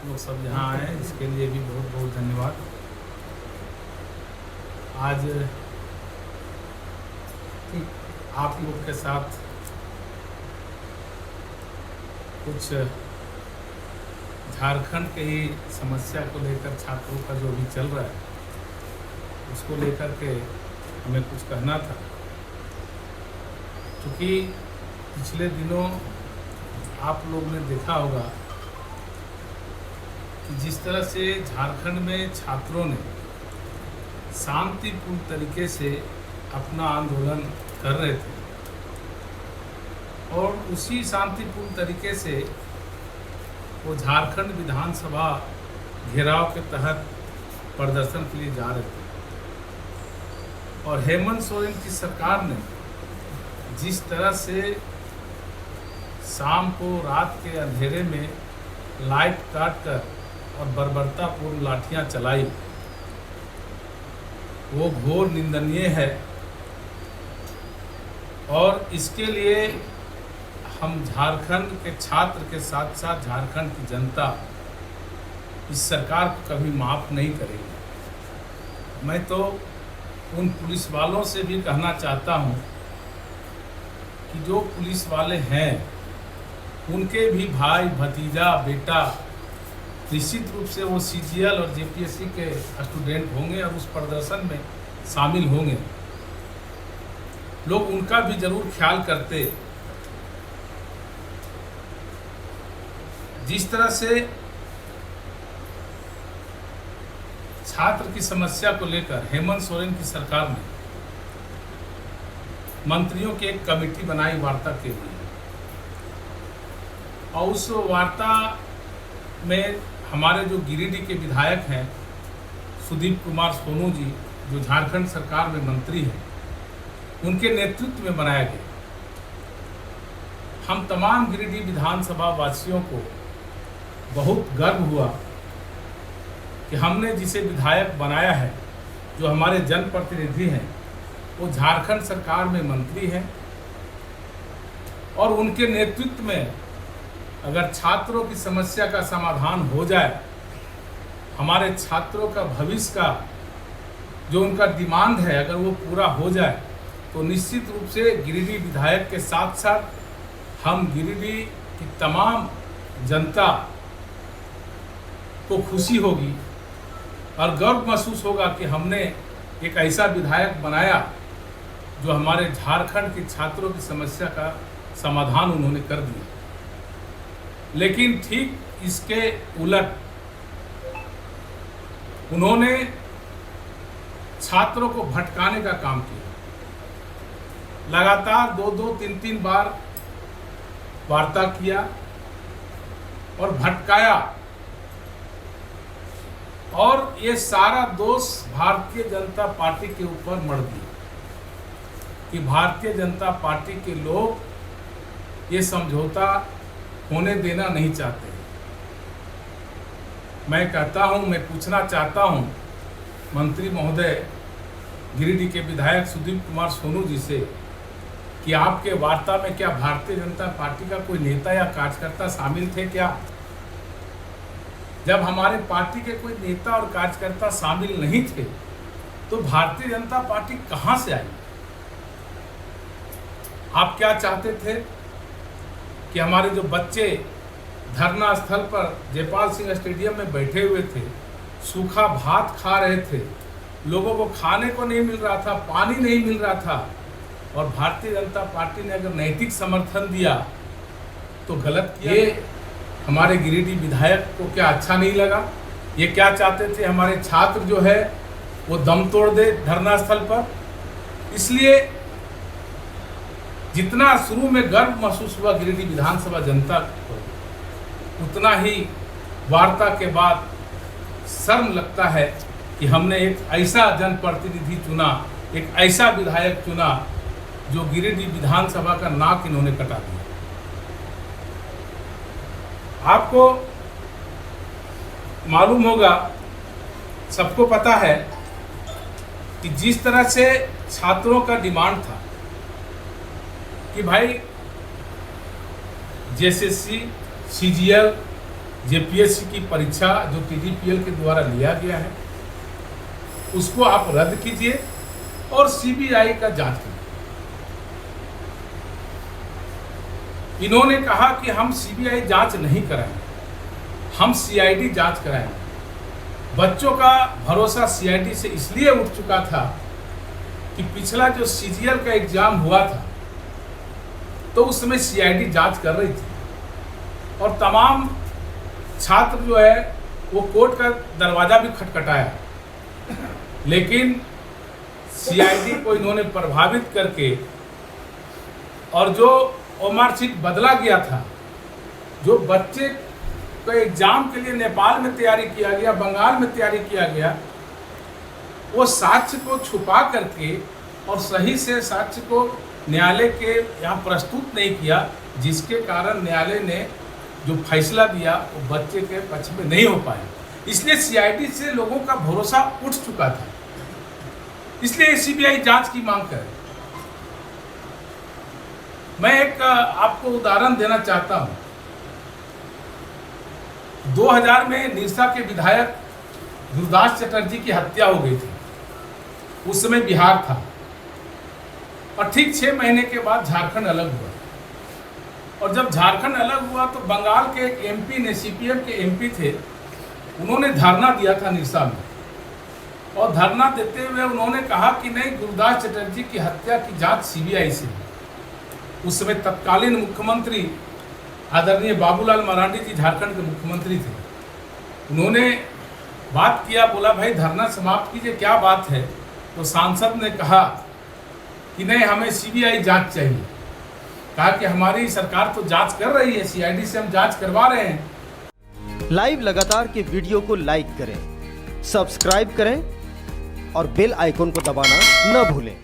लोग सब यहाँ आए, इसके लिए भी बहुत बहुत धन्यवाद। आज आप लोग के साथ कुछ झारखंड के ही समस्या को लेकर, छात्रों का जो भी चल रहा है उसको लेकर के हमें कुछ कहना था। क्योंकि पिछले दिनों आप लोग ने देखा होगा कि जिस तरह से झारखंड में छात्रों ने शांतिपूर्ण तरीके से अपना आंदोलन कर रहे थे और उसी शांतिपूर्ण तरीके से वो झारखंड विधानसभा घेराव के तहत प्रदर्शन के लिए जा रहे थे। और हेमंत सोरेन की सरकार ने जिस तरह से शाम को रात के अंधेरे में लाइट काट कर और बर्बरतापूर्ण लाठियां चलाई, वो घोर निंदनीय है। और इसके लिए हम झारखंड के छात्र के साथ साथ झारखंड की जनता इस सरकार को कभी माफ़ नहीं करेगी। मैं तो उन पुलिस वालों से भी कहना चाहता हूं कि जो पुलिस वाले हैं उनके भी भाई भतीजा बेटा निश्चित रूप से वो सीजीएल और जेपीएससी के स्टूडेंट होंगे और उस प्रदर्शन में शामिल होंगे। लोग उनका भी जरूर ख्याल करते। जिस तरह से छात्र की समस्या को लेकर हेमंत सोरेन की सरकार ने मंत्रियों की एक कमेटी बनाई वार्ता के लिए, और उस वार्ता में हमारे जो गिरिडीह के विधायक हैं सुदीप कुमार सोनू जी, जो झारखंड सरकार में मंत्री हैं, उनके नेतृत्व में बनाया गया। हम तमाम गिरिडीह विधानसभा वासियों को बहुत गर्व हुआ कि हमने जिसे विधायक बनाया है, जो हमारे जनप्रतिनिधि हैं, वो झारखंड सरकार में मंत्री हैं और उनके नेतृत्व में अगर छात्रों की समस्या का समाधान हो जाए, हमारे छात्रों का भविष्य का जो उनका डिमांड है अगर वो पूरा हो जाए, तो निश्चित रूप से गिरिडीह विधायक के साथ साथ हम गिरिडीह की तमाम जनता को खुशी होगी और गर्व महसूस होगा कि हमने एक ऐसा विधायक बनाया जो हमारे झारखंड के छात्रों की समस्या का समाधान उन्होंने कर दिया। लेकिन ठीक इसके उलट उन्होंने छात्रों को भटकाने का काम किया। लगातार 2-3 बार वार्ता किया और भटकाया, और ये सारा दोष भारतीय जनता पार्टी के ऊपर मढ़ दिया कि भारतीय जनता पार्टी के लोग ये समझौता होने देना नहीं चाहते। मैं कहता हूं, मैं पूछना चाहता हूं मंत्री महोदय गिरिडीह के विधायक सुदीप कुमार सोनू जी से कि आपके वार्ता में क्या भारतीय जनता पार्टी का कोई नेता या कार्यकर्ता शामिल थे क्या? जब हमारे पार्टी के कोई नेता और कार्यकर्ता शामिल नहीं थे तो भारतीय जनता पार्टी कहां से आई? आप क्या चाहते थे कि हमारे जो बच्चे धरना स्थल पर जयपाल सिंह स्टेडियम में बैठे हुए थे, सूखा भात खा रहे थे, लोगों को खाने को नहीं मिल रहा था, पानी नहीं मिल रहा था, और भारतीय जनता पार्टी ने अगर नैतिक समर्थन दिया तो गलत किया? ये हमारे गिरिडीह विधायक को क्या अच्छा नहीं लगा? ये क्या चाहते थे हमारे छात्र जो है वो दम तोड़ दे धरना स्थल पर? इसलिए जितना शुरू में गर्व महसूस हुआ गिरिडीह विधानसभा जनता को, उतना ही वार्ता के बाद शर्म लगता है कि हमने एक ऐसा जनप्रतिनिधि चुना, एक ऐसा विधायक चुना जो गिरिडीह विधानसभा का नाक इन्होंने कटा दिया। आपको मालूम होगा, सबको पता है कि जिस तरह से छात्रों का डिमांड था कि भाई जेएसएससी, सीजीएल जेपीएससी की परीक्षा जो टीडीपीएल के द्वारा लिया गया है उसको आप रद्द कीजिए और सीबीआई का जांच कीजिए। इन्होंने कहा कि हम सीबीआई जांच नहीं कराएंगे, हम सीआईडी जांच कराएंगे। बच्चों का भरोसा सीआईडी से इसलिए उठ चुका था कि पिछला जो सीजीएल का एग्जाम हुआ था तो उस समय सीआईडी जांच कर रही थी और तमाम छात्र जो है वो कोर्ट का दरवाजा भी खटखटाया, लेकिन सीआईडी को इन्होंने प्रभावित करके और जो मार्कशीट बदला गया था, जो बच्चे को एग्जाम के लिए नेपाल में तैयारी किया गया, बंगाल में तैयारी किया गया, वो साक्ष्य को छुपा करके और सही से साक्ष्य को न्यायालय के यहाँ प्रस्तुत नहीं किया, जिसके कारण न्यायालय ने जो फैसला दिया वो बच्चे के पक्ष में नहीं हो पाया। इसलिए सीआईडी से लोगों का भरोसा उठ चुका था, इसलिए सीबीआई जांच की मांग करें। मैं एक आपको उदाहरण देना चाहता हूं। 2000 में निरसा के विधायक गुरदास चटर्जी की हत्या हो गई थी। उस समय बिहार था और ठीक 6 महीने के बाद झारखंड अलग हुआ। और जब झारखंड अलग हुआ तो बंगाल के एक एमपी ने, सीपीएम के एमपी थे, उन्होंने धरना दिया था निरसा में। और धरना देते हुए उन्होंने कहा कि नहीं, गुरदास चटर्जी की हत्या की जांच सीबीआई से। उस समय तत्कालीन मुख्यमंत्री आदरणीय बाबूलाल मरांडी जी झारखंड के मुख्यमंत्री थे। उन्होंने बात किया, बोला भाई धरना समाप्त कीजिए, क्या बात है। तो सांसद ने कहा कि नहीं, हमें सीबीआई जांच चाहिए। कहा कि हमारी सरकार तो जांच कर रही है, सीआईडी से हम जांच करवा रहे हैं। लाइव लगातार के वीडियो को लाइक करें, सब्सक्राइब करें और बेल आइकन को दबाना न भूलें।